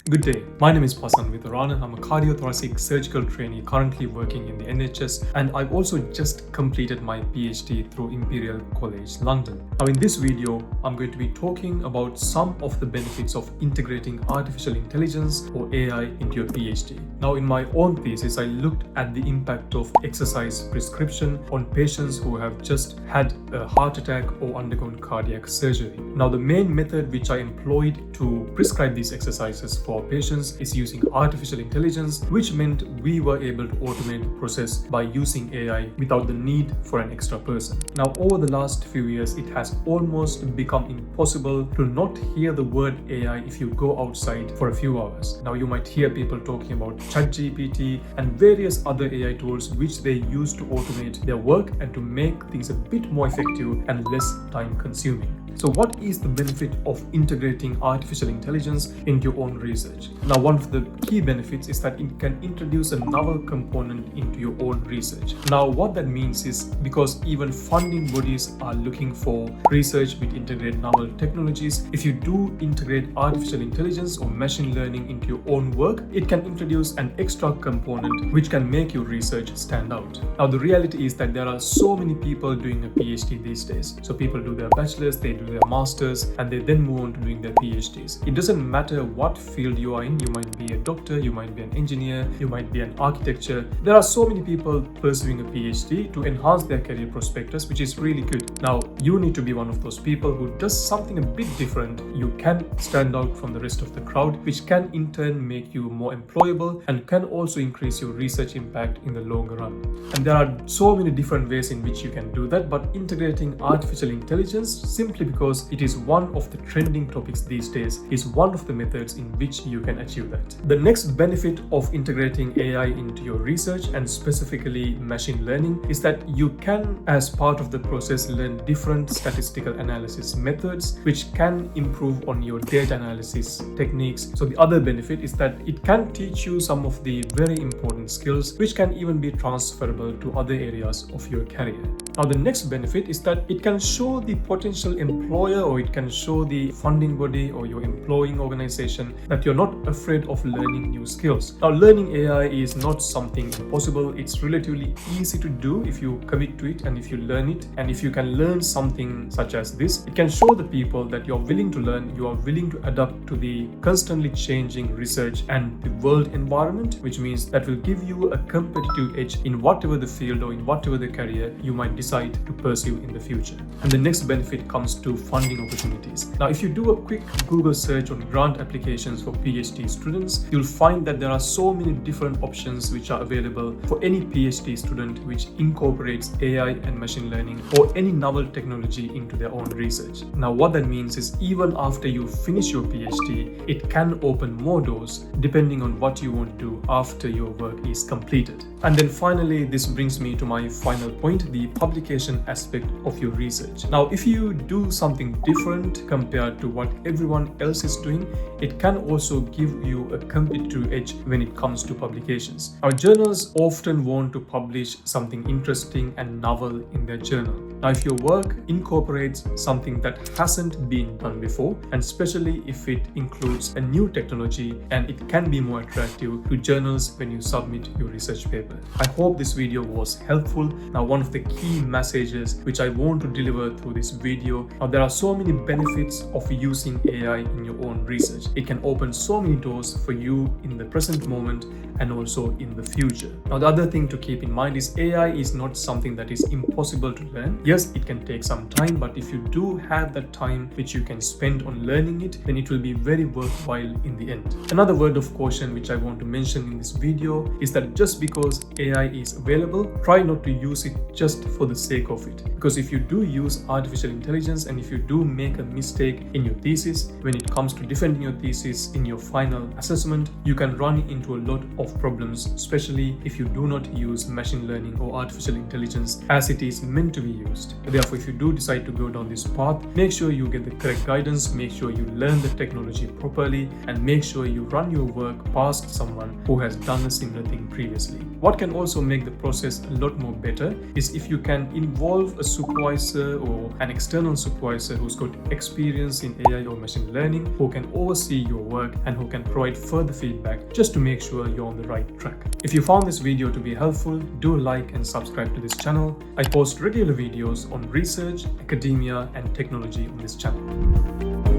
Good day, my name is Pasan Vitharana. I'm a cardiothoracic surgical trainee currently working in the NHS, and I've also just completed my PhD through Imperial College London. Now in this video, I'm going to be talking about some of the benefits of integrating artificial intelligence or AI into your PhD. Now in my own thesis, I looked at the impact of exercise prescription on patients who have just had a heart attack or undergone cardiac surgery. Now the main method which I employed to prescribe these exercises for patients is using artificial intelligence, which meant we were able to automate the process by using AI without the need for an extra person. Now over the last few years, it has almost become impossible to not hear the word AI if you go outside for a few hours. Now you might hear people talking about ChatGPT and various other AI tools which they use to automate their work and to make things a bit more effective and less time consuming. So what is the benefit of integrating artificial intelligence into your own research? Now, one of the key benefits is that it can introduce a novel component into your own research. Now, what that means is because even funding bodies are looking for research which integrate novel technologies, if you do integrate artificial intelligence or machine learning into your own work, it can introduce an extra component which can make your research stand out. Now, the reality is that there are so many people doing a PhD these days. So people do their bachelor's, they do their masters, and they then move on to doing their PhDs. It doesn't matter what field you are in. You might be a doctor, you might be an engineer, you might be an architecture. There are so many people pursuing a PhD to enhance their career prospectus, which is really good. Now, you need to be one of those people who does something a bit different. You can stand out from the rest of the crowd, which can in turn make you more employable and can also increase your research impact in the long run. And there are so many different ways in which you can do that, but integrating artificial intelligence, simply because it is one of the trending topics these days, is one of the methods in which you can achieve that. The next benefit of integrating AI into your research, and specifically machine learning, is that you can, as part of the process, learn different statistical analysis methods which can improve on your data analysis techniques. So the other benefit is that it can teach you some of the very important skills which can even be transferable to other areas of your career. Now the next benefit is that it can show the potential employer, or it can show the funding body or your employing organization that you're not afraid of learning new skills. Now learning AI is not something impossible. It's relatively easy to do if you commit to it and if you learn it. And if you can learn something such as this, it can show the people that you're willing to learn, you are willing to adapt to the constantly changing research and the world environment, which means that will give you a competitive edge in whatever the field or in whatever the career you might decide to pursue in the future. And the next benefit comes to funding opportunities. Now, if you do a quick Google search on grant applications for PhD students, you'll find that there are so many different options which are available for any PhD student which incorporates AI and machine learning or any novel technology into their own research. Now, what that means is even after you finish your PhD, it can open more doors depending on what you want to do after your work is completed. And then finally, this brings me to my final point, the publication aspect of your research. Now, if you do something different compared to what everyone else is doing, it can also give you a competitive edge when it comes to publications. Our journals often want to publish something interesting and novel in their journal. Now, if your work incorporates something that hasn't been done before, and especially if it includes a new technology, and it can be more attractive to journals when you submit your research paper. I hope this video was helpful. Now, one of the key messages which I want to deliver through this video, now there are so many benefits of using AI in your own research. It can open so many doors for you in the present moment and also in the future. Now, the other thing to keep in mind is AI is not something that is impossible to learn. Yes, it can take some time, but if you do have that time which you can spend on learning it, then it will be very worthwhile in the end. Another word of caution which I want to mention in this video is that just because AI is available, try not to use it just for the sake of it. Because if you do use artificial intelligence and if you do make a mistake in your thesis, when it comes to defending your thesis in your final assessment, you can run into a lot of problems, especially if you do not use machine learning or artificial intelligence as it is meant to be used. used. Therefore, if you do decide to go down this path, make sure you get the correct guidance, make sure you learn the technology properly, and make sure you run your work past someone who has done a similar thing previously. What can also make the process a lot more better is if you can involve a supervisor or an external supervisor who's got experience in AI or machine learning, who can oversee your work and who can provide further feedback just to make sure you're on the right track. If you found this video to be helpful, do like and subscribe to this channel. I post regular videos on research, academia, and technology on this channel.